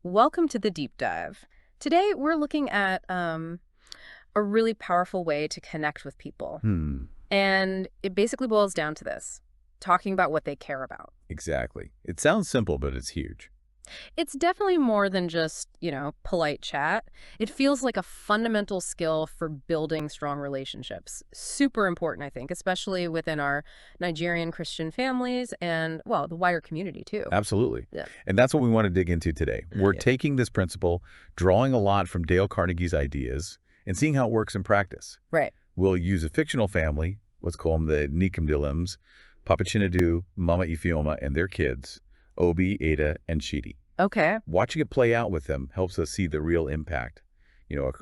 Welcome to the deep dive. Today we're looking at a really powerful way to connect with people. Hmm, And it basically boils down to this, talking about what they care about. exactly. It sounds simple, but it's huge. It's definitely more than just, polite chat. It feels like a fundamental skill for building strong relationships. Super important, I think, especially within our Nigerian Christian families and, well, the wider community too. Absolutely. Yeah. And that's what we want to dig into today. We're Yeah. taking this principle, drawing a lot from Dale Carnegie's ideas, and seeing how it works in practice. Right. We'll use a fictional family, let's call them the Nikamdilims, Papa Chinedu, Mama Ifioma, and their kids, Obi, Ada, and Chidi. Okay. Watching it play out with them helps us see the real impact,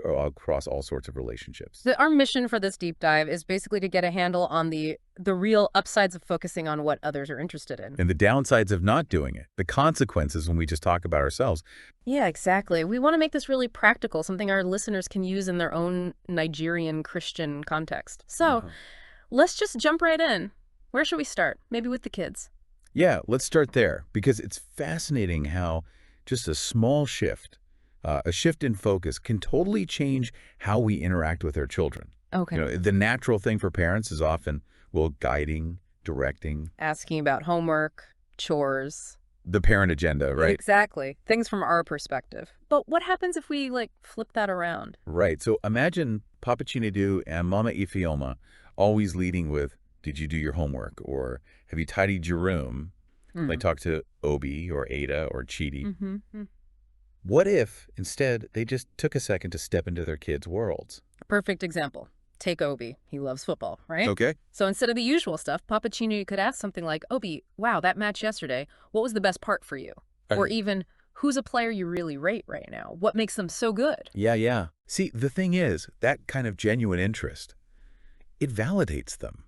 across all sorts of relationships. Our mission for this deep dive is basically to get a handle on the real upsides of focusing on what others are interested in. And the downsides of not doing it, the consequences when we just talk about ourselves. Yeah, exactly. We want to make this really practical, something our listeners can use in their own Nigerian Christian context. So let's just jump right in. Where should we start? Maybe with the kids. Yeah, let's start there, because it's fascinating how just a small shift, a shift in focus, can totally change how we interact with our children. Okay. The natural thing for parents is often, well, guiding, directing, Asking about homework, chores. the parent agenda, right? Exactly. Things from our perspective. But what happens if we, flip that around? Right. So imagine Papa Chinedu and Mama Ifioma always leading with, did you do your homework? Or have you tidied your room? Like talk to Obi or Ada or Chidi. Mm-hmm. What if, instead, they just took a second to step into their kids' worlds? Perfect example. Take Obi. He loves football, right? Okay. So instead of the usual stuff, Papa Chino could ask something like, Obi, wow, that match yesterday, what was the best part for you? Or even, who's a player you really rate right now? What makes them so good? Yeah. See, the thing is, that kind of genuine interest, it validates them.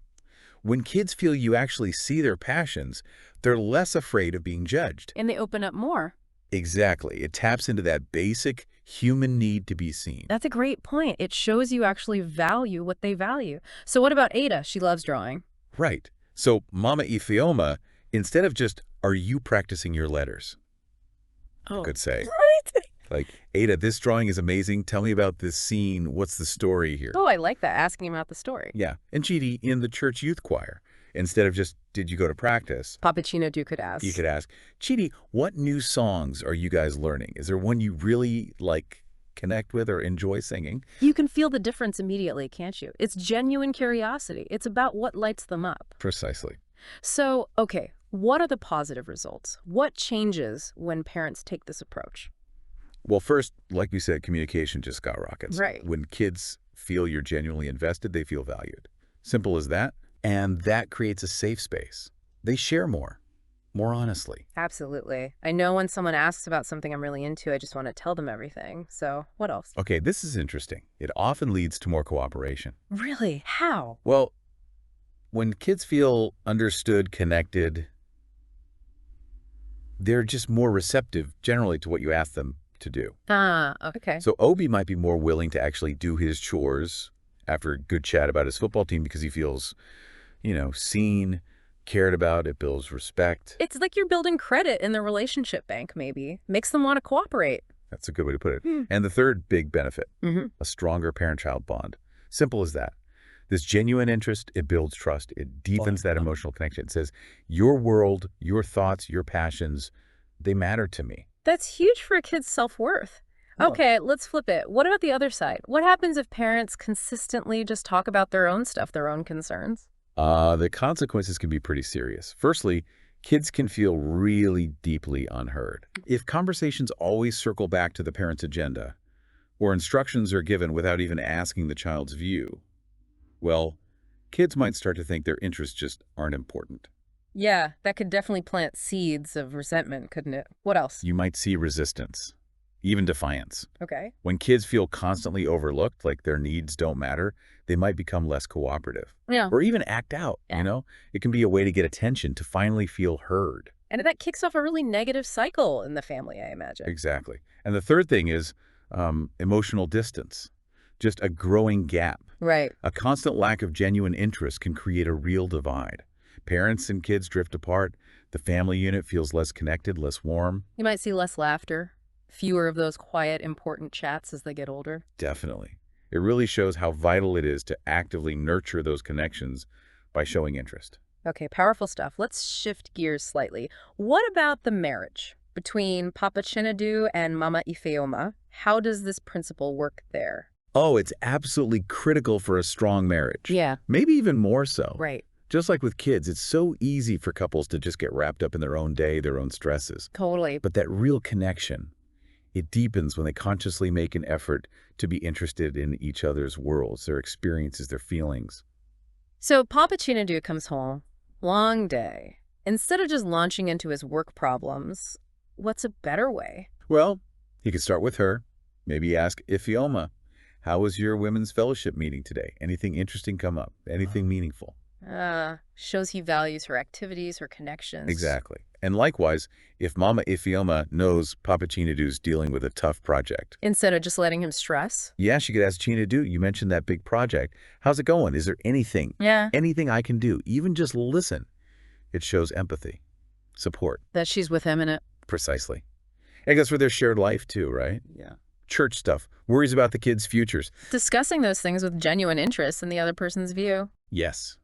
When kids feel you actually see their passions, they're less afraid of being judged. And they open up more. Exactly. It taps into that basic human need to be seen. That's a great point. It shows you actually value what they value. So what about Ada? She loves drawing. Right. So, Mama Ifioma, instead of just, are you practicing your letters? I could say. Right? Like, Ada, this drawing is amazing. Tell me about this scene. What's the story here? Oh, I like that, asking about the story. Yeah. And Chidi, in the church youth choir, instead of just, did you go to practice? Papa Chino could ask. You could ask, Chidi, what new songs are you guys learning? Is there one you really, connect with or enjoy singing? You can feel the difference immediately, can't you? It's genuine curiosity. It's about what lights them up. Precisely. So, okay, what are the positive results? What changes when parents take this approach? Well, first, like we said, communication just skyrockets. Right. When kids feel you're genuinely invested, they feel valued. Simple as that. And that creates a safe space. They share more honestly. Absolutely. I know when someone asks about something I'm really into, I just want to tell them everything. So, what else? Okay, this is interesting. It often leads to more cooperation. Really? How? Well, when kids feel understood, connected, they're just more receptive generally to what you ask them to do. Ah, okay. So Obi might be more willing to actually do his chores after a good chat about his football team because he feels, seen, cared about. It builds respect. It's like you're building credit in the relationship bank, maybe. Makes them want to cooperate. That's a good way to put it. And the third big benefit, Mm-hmm. a stronger parent-child bond. Simple as that. This genuine interest, it builds trust. It deepens that emotional connection. It says, your world, your thoughts, your passions, they matter to me. That's huge for a kid's self-worth. Oh. Okay, let's flip it. What about the other side? What happens if parents consistently just talk about their own stuff, their own concerns? The consequences can be pretty serious. Firstly, kids can feel really deeply unheard. If conversations always circle back to the parent's agenda, or instructions are given without even asking the child's view, well, kids might start to think their interests just aren't important. Yeah, that could definitely plant seeds of resentment, couldn't it? What else? You might see resistance, even defiance. Okay. When kids feel constantly overlooked, like their needs don't matter, they might become less cooperative. Yeah. Or even act out, It can be a way to get attention, to finally feel heard. And that kicks off a really negative cycle in the family, I imagine. Exactly. And the third thing is emotional distance, just a growing gap. Right. A constant lack of genuine interest can create a real divide. Parents and kids drift apart. The family unit feels less connected, less warm. You might see less laughter, Fewer of those quiet, important chats as they get older. Definitely. It really shows how vital it is to actively nurture those connections by showing interest. Okay, powerful stuff. Let's shift gears slightly. What about the marriage between Papa Chinadu and Mama Ifeoma? How does this principle work there? Oh, it's absolutely critical for a strong marriage. Yeah, Maybe even more so. right. Just like with kids, it's so easy for couples to just get wrapped up in their own day, their own stresses. Totally. But that real connection, it deepens when they consciously make an effort to be interested in each other's worlds, their experiences, their feelings. So Papa Chinadu comes home, long day. Instead of just launching into his work problems, what's a better way? Well, he could start with her. Maybe ask Ifioma, how was your women's fellowship meeting today? Anything interesting come up? Anything meaningful? Shows he values her activities, her connections. Exactly. And likewise, if Mama Ifioma knows Papa Chinadu's dealing with a tough project, Instead of just letting him stress. yeah, she could ask Chinadu, you mentioned that big project. How's it going? Is there Yeah. anything I can do? Even just listen. It shows empathy, support. That she's with him in it. Precisely. I guess for their shared life too, right? Yeah. Church stuff, worries about the kids' futures. Discussing those things with genuine interest in the other person's view. Yes.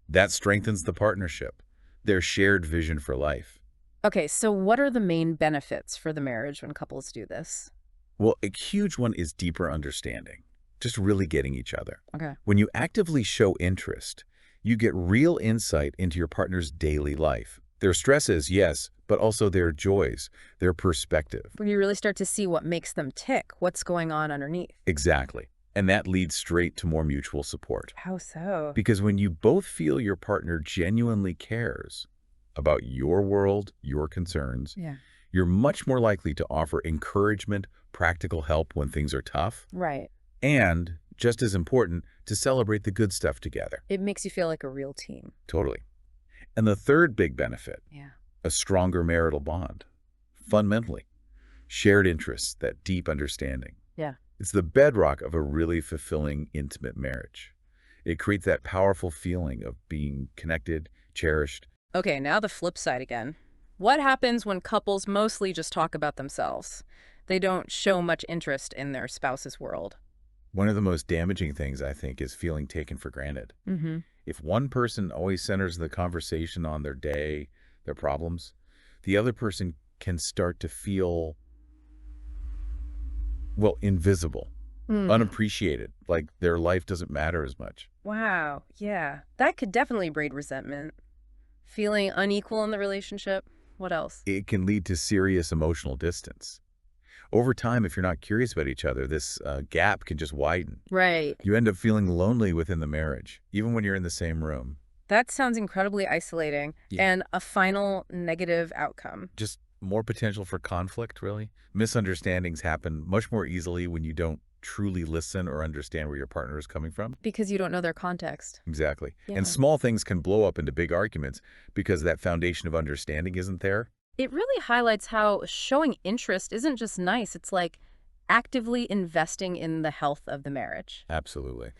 That strengthens the partnership, their shared vision for life. Okay, so what are the main benefits for the marriage when couples do this? Well, a huge one is deeper understanding, just really getting each other. Okay. When you actively show interest, you get real insight into your partner's daily life. Their stresses, yes, but also their joys, their perspective. Where you really start to see what makes them tick, what's going on underneath. Exactly. And that leads straight to more mutual support. How so? Because when you both feel your partner genuinely cares about your world, your concerns, Yeah. you're much more likely to offer encouragement, practical help when things are tough, Right. and, just as important, to celebrate the good stuff together. It makes you feel like a real team. Totally. And the third big benefit, Yeah. a stronger marital bond. Fundamentally, shared interests, that deep understanding. Yeah. It's the bedrock of a really fulfilling, intimate marriage. It creates that powerful feeling of being connected, cherished. Okay, now the flip side again. What happens when couples mostly just talk about themselves? They don't show much interest in their spouse's world. One of the most damaging things, I think, is feeling taken for granted. Mm-hmm. If one person always centers the conversation on their day, their problems, the other person can start to feel, well, invisible, unappreciated, like their life doesn't matter as much. Wow, yeah. That could definitely breed resentment. Feeling unequal in the relationship. What else? It can lead to serious emotional distance. Over time, if you're not curious about each other, this gap can just widen. Right. You end up feeling lonely within the marriage, even when you're in the same room. That sounds incredibly isolating. Yeah. And a final negative outcome. Just more potential for conflict, really. Misunderstandings happen much more easily when you don't truly listen or understand where your partner is coming from. Because you don't know their context. Exactly. Yeah. And small things can blow up into big arguments because that foundation of understanding isn't there. It really highlights how showing interest isn't just nice, it's like actively investing in the health of the marriage. Absolutely.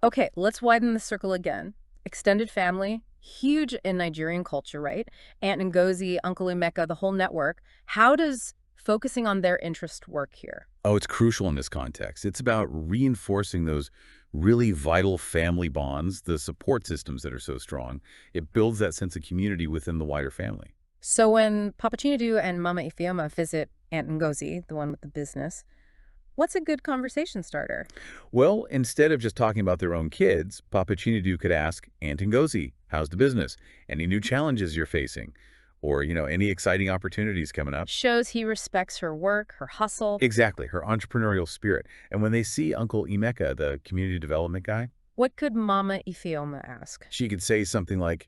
Okay, let's widen the circle again. Extended family, huge in Nigerian culture, right? Aunt Ngozi, Uncle Emeka, the whole network. How does focusing on their interest work here? Oh, it's crucial in this context. It's about reinforcing those really vital family bonds, the support systems that are so strong. It builds that sense of community within the wider family. So when Papa Chinadu and Mama Ifeoma visit Aunt Ngozi, the one with the business, what's a good conversation starter? Well, instead of just talking about their own kids, Papa Chinadu could ask, Aunt Ngozi, how's the business? Any new challenges you're facing? Or, any exciting opportunities coming up? Shows he respects her work, her hustle. Exactly, her entrepreneurial spirit. And when they see Uncle Emeka, the community development guy, What could Mama Ifeoma ask? she could say something like,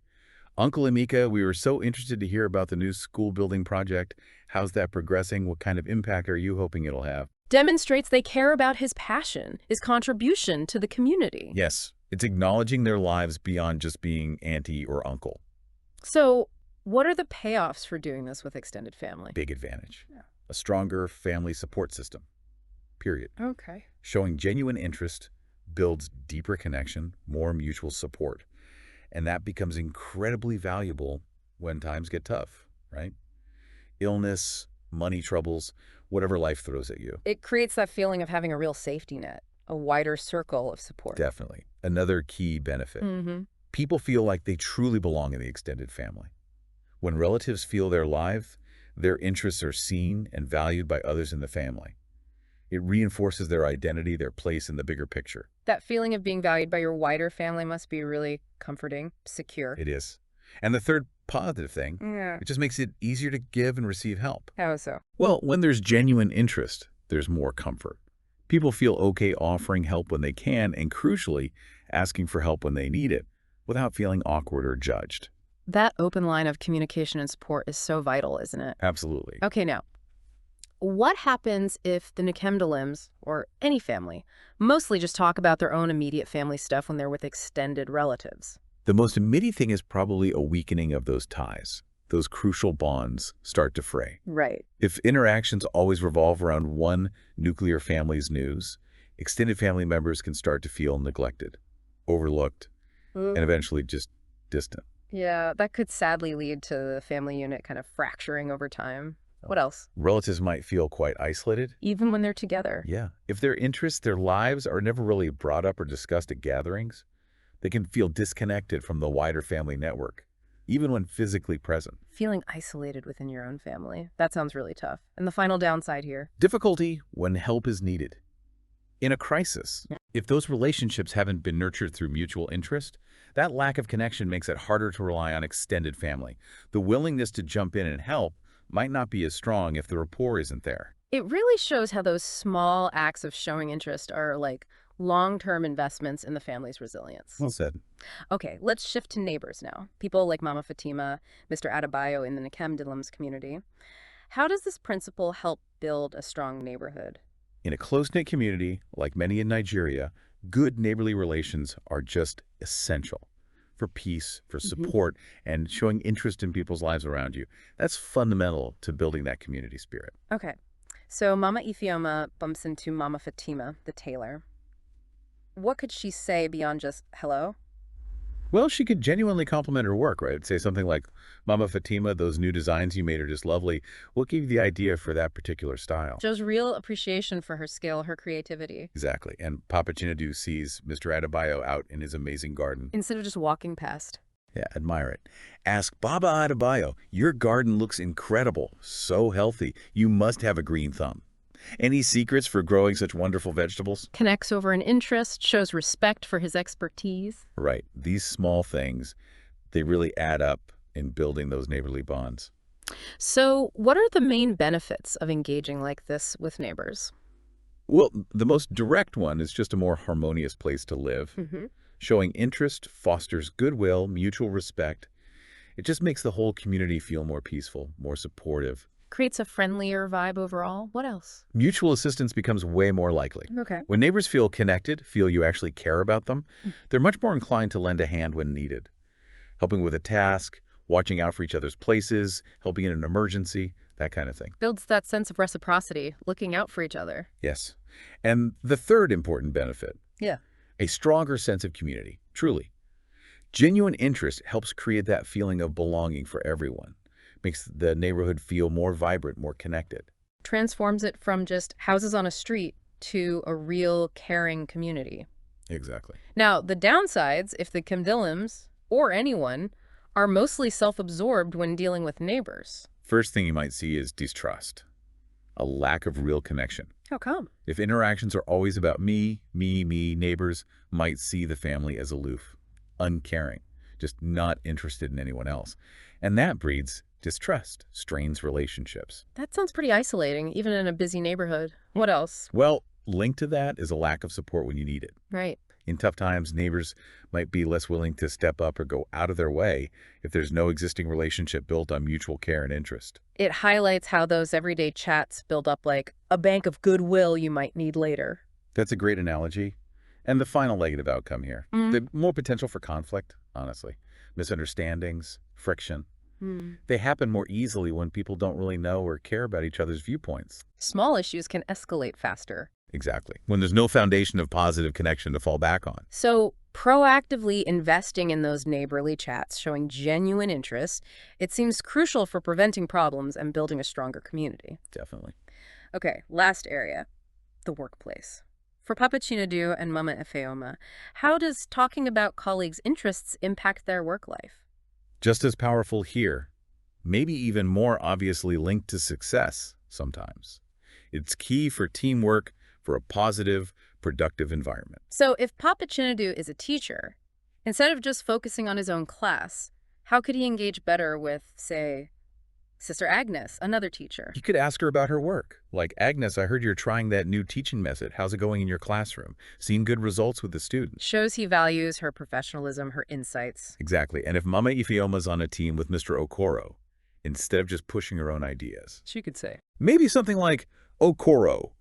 Uncle Emeka, we were so interested to hear about the new school building project. How's that progressing? What kind of impact are you hoping it'll have? Demonstrates they care about his passion, his contribution to the community. Yes, it's acknowledging their lives beyond just being auntie or uncle. So, what are the payoffs for doing this with extended family? Big advantage. Yeah. A stronger family support system, period. Okay. Showing genuine interest builds deeper connection, more mutual support. And that becomes incredibly valuable when times get tough, right? Illness, money troubles, whatever life throws at you. It creates that feeling of having a real safety net, a wider circle of support. Definitely. Another key benefit. Mm-hmm. People feel like they truly belong in the extended family. When relatives feel they're alive, their interests are seen and valued by others in the family. It reinforces their identity, their place in the bigger picture. That feeling of being valued by your wider family must be really comforting, secure. It is. And the third positive thing, Yeah. it just makes it easier to give and receive help. How so? Well, when there's genuine interest, there's more comfort. People feel okay offering help when they can, and crucially, asking for help when they need it, without feeling awkward or judged. That open line of communication and support is so vital, isn't it? Absolutely. Okay, now, what happens if the Nkemdalims, or any family, mostly just talk about their own immediate family stuff when they're with extended relatives? The most immediate thing is probably a weakening of those ties. Those crucial bonds start to fray. Right. If interactions always revolve around one nuclear family's news, extended family members can start to feel neglected, overlooked, and eventually just distant. Yeah, that could sadly lead to the family unit kind of fracturing over time. What else? Relatives might feel quite isolated. Even when they're together. Yeah. If their interests, their lives are never really brought up or discussed at gatherings, they can feel disconnected from the wider family network, even when physically present. Feeling isolated within your own family. That sounds really tough. And the final downside here? Difficulty when help is needed. In a crisis, if those relationships haven't been nurtured through mutual interest, that lack of connection makes it harder to rely on extended family. The willingness to jump in and help might not be as strong if the rapport isn't there. It really shows how those small acts of showing interest are like long-term investments in the family's resilience. Well said. Okay, let's shift to neighbors now. People like Mama Fatima, Mr. Adebayo in the Nkemdalims community. How does this principle help build a strong neighborhood? In a close-knit community, like many in Nigeria, good neighborly relations are just essential for peace, for support, and showing interest in people's lives around you. That's fundamental to building that community spirit. Okay, so Mama Ifioma bumps into Mama Fatima, the tailor. What could she say beyond just hello? Well, she could genuinely compliment her work, right? Say something like, Mama Fatima, those new designs you made are just lovely. What gave you the idea for that particular style? Shows real appreciation for her skill, her creativity. Exactly. And Papa Chinedu sees Mr. Adebayo out in his amazing garden. Instead of just walking past. Yeah, admire it. Ask Baba Adebayo, your garden looks incredible, so healthy. You must have a green thumb. Any secrets for growing such wonderful vegetables? Connects over an interest, shows respect for his expertise. Right. These small things, they really add up in building those neighborly bonds. So what are the main benefits of engaging like this with neighbors? Well, the most direct one is just a more harmonious place to live. Showing interest fosters goodwill, mutual respect. It just makes the whole community feel more peaceful, more supportive. Creates a friendlier vibe overall. What else? Mutual assistance becomes way more likely. Okay. When neighbors feel connected, feel you actually care about them, they're much more inclined to lend a hand when needed. Helping with a task, watching out for each other's places, helping in an emergency, that kind of thing. Builds that sense of reciprocity, looking out for each other. Yes. And the third important benefit, Yeah. a stronger sense of community, truly. Genuine interest helps create that feeling of belonging for everyone. Makes the neighborhood feel more vibrant, more connected. Transforms it from just houses on a street to a real caring community. Exactly. Now, the downsides, if the Nkemdalims, or anyone, are mostly self-absorbed when dealing with neighbors. First thing you might see is distrust, a lack of real connection. How come? If interactions are always about me, neighbors might see the family as aloof, uncaring, just not interested in anyone else. And that breeds distrust, strains relationships. That sounds pretty isolating, even in a busy neighborhood. What else? Well, linked to that is a lack of support when you need it. Right. In tough times, neighbors might be less willing to step up or go out of their way if there's no existing relationship built on mutual care and interest. It highlights how those everyday chats build up like a bank of goodwill you might need later. That's a great analogy. And the final negative outcome here, the more potential for conflict, honestly. Misunderstandings, friction. They happen more easily when people don't really know or care about each other's viewpoints. Small issues can escalate faster. Exactly. When there's no foundation of positive connection to fall back on. So Proactively investing in those neighborly chats, showing genuine interest, it seems crucial for preventing problems and building a stronger community. Definitely. Okay, last area, the workplace. For Papa Chinadu and Mama Ifeoma, how does talking about colleagues' interests impact their work life? Just as powerful here, maybe even more obviously linked to success sometimes. It's key for teamwork, for a positive, productive environment. So if Papa Chinadu is a teacher, instead of just focusing on his own class, how could he engage better with, say, Sister Agnes, another teacher? You could ask her about her work. Like, Agnes, I heard you're trying that new teaching method. How's it going in your classroom? Seen good results with the students? Shows he values her professionalism, her insights. Exactly. And if Mama Ifeoma's on a team with Mr. Okoro, instead of just pushing her own ideas, She could say. maybe something like, Okoro,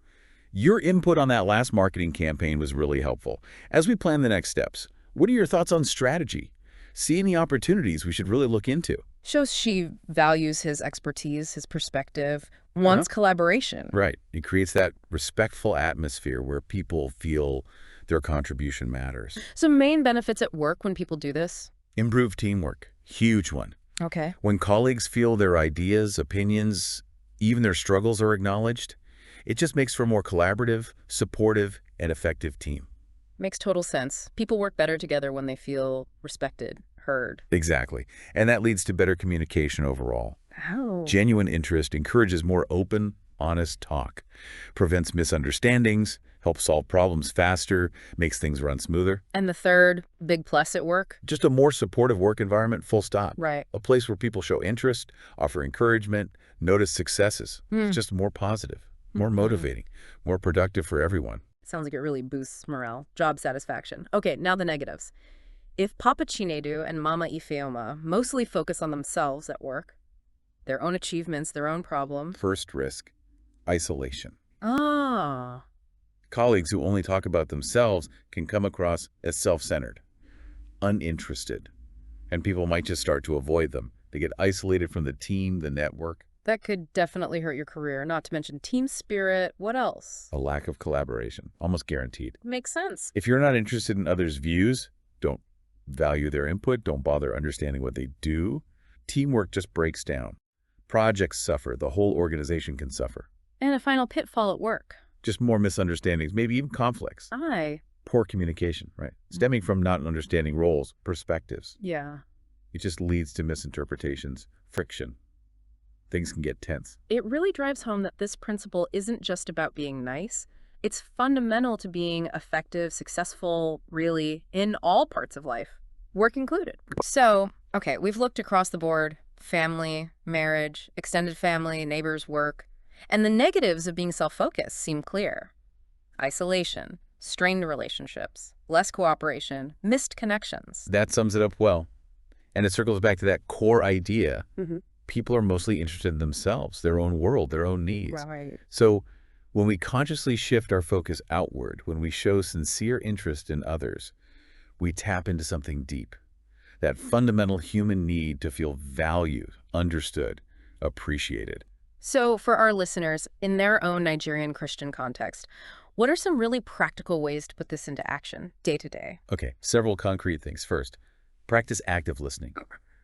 your input on that last marketing campaign was really helpful. As we plan the next steps, what are your thoughts on strategy? See any opportunities we should really look into? Shows she values his expertise, his perspective, wants collaboration. Right. It creates that respectful atmosphere where people feel their contribution matters. So main benefits at work when people do this? Improved teamwork. Huge one. Okay. When colleagues feel their ideas, opinions, even their struggles are acknowledged, it just makes for a more collaborative, supportive, and effective team. Makes total sense. People work better together when they feel respected, heard. Exactly. And that leads to better communication overall. How? Genuine interest encourages more open, honest talk, prevents misunderstandings, helps solve problems faster, makes things run smoother. And the third big plus at work? Just a more supportive work environment, full stop. Right. A place where people show interest, offer encouragement, notice successes. It's just more positive, more motivating, more productive for everyone. Sounds like it really boosts morale, job satisfaction. Okay, now the negatives. If Papa Chinedu and Mama Ifeoma mostly focus on themselves at work, their own achievements, their own problem. First risk, isolation. Ah, Colleagues who only talk about themselves can come across as self-centered, uninterested, and people might just start to avoid them. They get isolated from the team, the network. that could definitely hurt your career, not to mention team spirit. What else? A lack of collaboration, almost guaranteed. Makes sense. If you're not interested in others' views, don't value their input, don't bother understanding what they do, teamwork just breaks down. Projects suffer, the whole organization can suffer. And a final pitfall at work. Just more misunderstandings, maybe even conflicts. Aye. Poor communication, right? Stemming from not understanding roles, perspectives. Yeah. It just leads to misinterpretations, friction. Things can get tense. It really drives home that this principle isn't just about being nice. It's fundamental to being effective, successful, really, in all parts of life, work included. So, okay, we've looked across the board, family, marriage, extended family, neighbors, work, and the negatives of being self-focused seem clear. Isolation, strained relationships, less cooperation, missed connections. That sums it up well. And it circles back to that core idea. People are mostly interested in themselves, their own world, their own needs. Right. So when we consciously shift our focus outward, when we show sincere interest in others, we tap into something deep, that fundamental human need to feel valued, understood, appreciated. So for our listeners, in their own Nigerian Christian context, what are some really practical ways to put this into action day to day? Okay, several concrete things. First, practice active listening.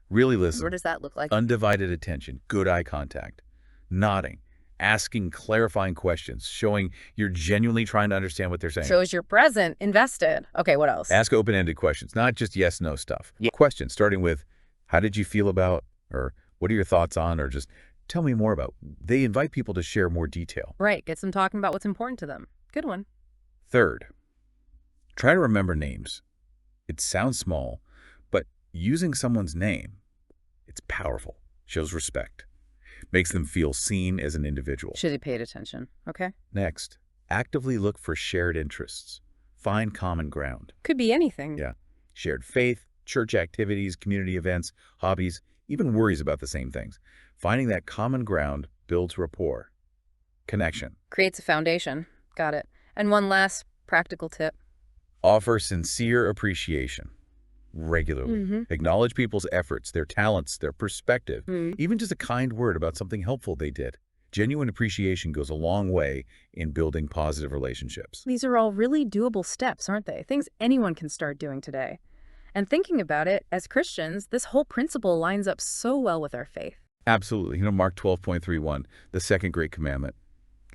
Really listen. What does that look like? Undivided attention, good eye contact, nodding, asking clarifying questions, showing you're genuinely trying to understand what they're saying. Shows you're present, invested. Okay, what else? Ask open-ended questions, not just yes/no stuff. Questions starting with, how did you feel about, or what are your thoughts on, or just tell me more about. They invite people to share more detail. Right, gets them talking about what's important to them. Good one. Third, try to remember names. It sounds small, but using someone's name, it's powerful, shows respect, makes them feel seen as an individual. Should he paid attention? Okay. Next, actively look for shared interests. Find common ground. Could be anything. Yeah. Shared faith, church activities, community events, hobbies, even worries about the same things. Finding that common ground builds rapport, connection. Creates a foundation. Got it. And one last practical tip. Offer sincere appreciation regularly. Acknowledge people's efforts, their talents, their perspective, even just a kind word about something helpful they did. Genuine appreciation goes a long way in building positive relationships. These are all really doable steps, aren't they? Things anyone can start doing today. And thinking about it, as Christians, this whole principle lines up so well with our faith. Absolutely. Mark 12.31, the second great commandment.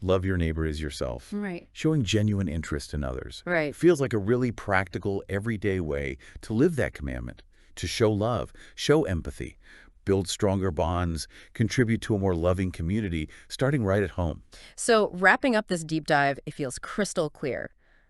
Love your neighbor as yourself. Right. Showing genuine interest in others. Right. Feels like a really practical, everyday way to live that commandment, to show love, show empathy, build stronger bonds, contribute to a more loving community, starting right at home. So, wrapping up this deep dive, it feels crystal clear.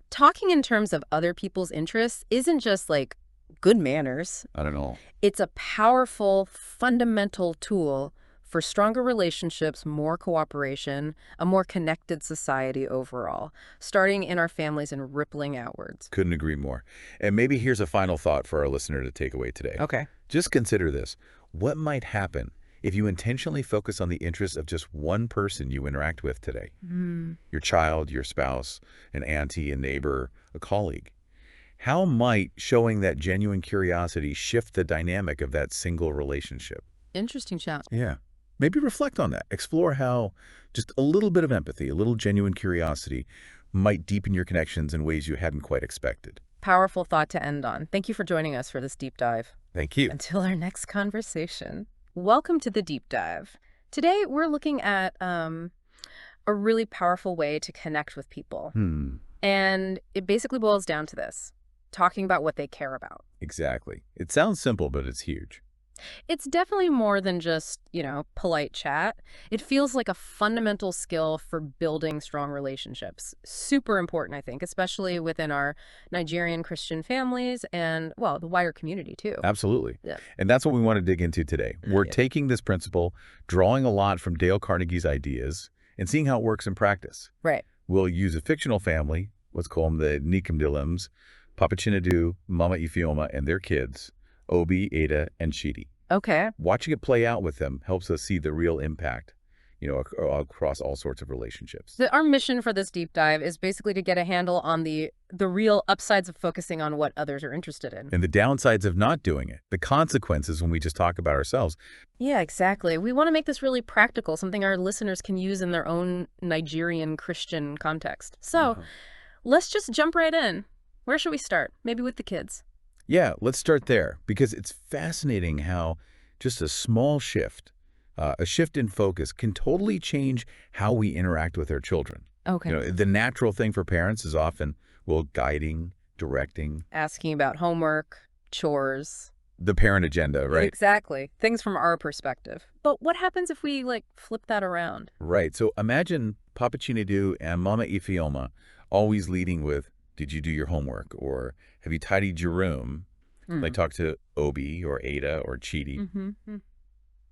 Talking in terms of other people's interests isn't just like good manners. I don't know. It's a powerful, fundamental tool for stronger relationships, more cooperation, a more connected society overall, starting in our families and rippling outwards. Couldn't agree more. And maybe here's a final thought for our listener to take away today. Okay. Just consider this. What might happen if you intentionally focus on the interests of just one person you interact with today? Your child, your spouse, an auntie, a neighbor, a colleague. How might showing that genuine curiosity shift the dynamic of that single relationship? Interesting chat. Yeah. Maybe reflect on that. Explore how just a little bit of empathy, a little genuine curiosity might deepen your connections in ways you hadn't quite expected. Powerful thought to end on. Thank you for joining us for this deep dive. Thank you. Until our next conversation. Welcome to the deep dive. Today, we're looking at a really powerful way to connect with people. And it basically boils down to this: talking about what they care about. Exactly. It sounds simple, but it's huge. It's definitely more than just, polite chat. It feels like a fundamental skill for building strong relationships. Super important, I think, especially within our Nigerian Christian families and, well, the wider community, too. Absolutely. Yeah. And that's what we want to dig into today. We're taking this principle, drawing a lot from Dale Carnegie's ideas, and seeing how it works in practice. Right. We'll use a fictional family, let's call them the Nikamdilims, Papa Chinedu, Mama Ifeoma, and their kids, Obi, Ada, and Chidi. Okay. Watching it play out with them helps us see the real impact, across all sorts of relationships. Our mission for this deep dive is basically to get a handle on the real upsides of focusing on what others are interested in. And the downsides of not doing it, the consequences when we just talk about ourselves. Yeah, exactly. We want to make this really practical, something our listeners can use in their own Nigerian Christian context. So let's just jump right in. Where should we start? Maybe with the kids. Yeah, let's start there, because it's fascinating how just a small shift, a shift in focus, can totally change how we interact with our children. Okay. The natural thing for parents is often, guiding, directing. Asking about homework, chores. The parent agenda, right? Exactly. Things from our perspective. But what happens if we, flip that around? Right. So imagine Papa Chinedu and Mama Ifeoma always leading with, did you do your homework? Or have you tidied your room? Like talk to Obi or Ada or Chidi.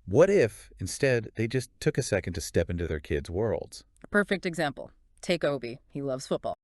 What if, instead, they just took a second to step into their kids' worlds? Perfect example. Take Obi. He loves football.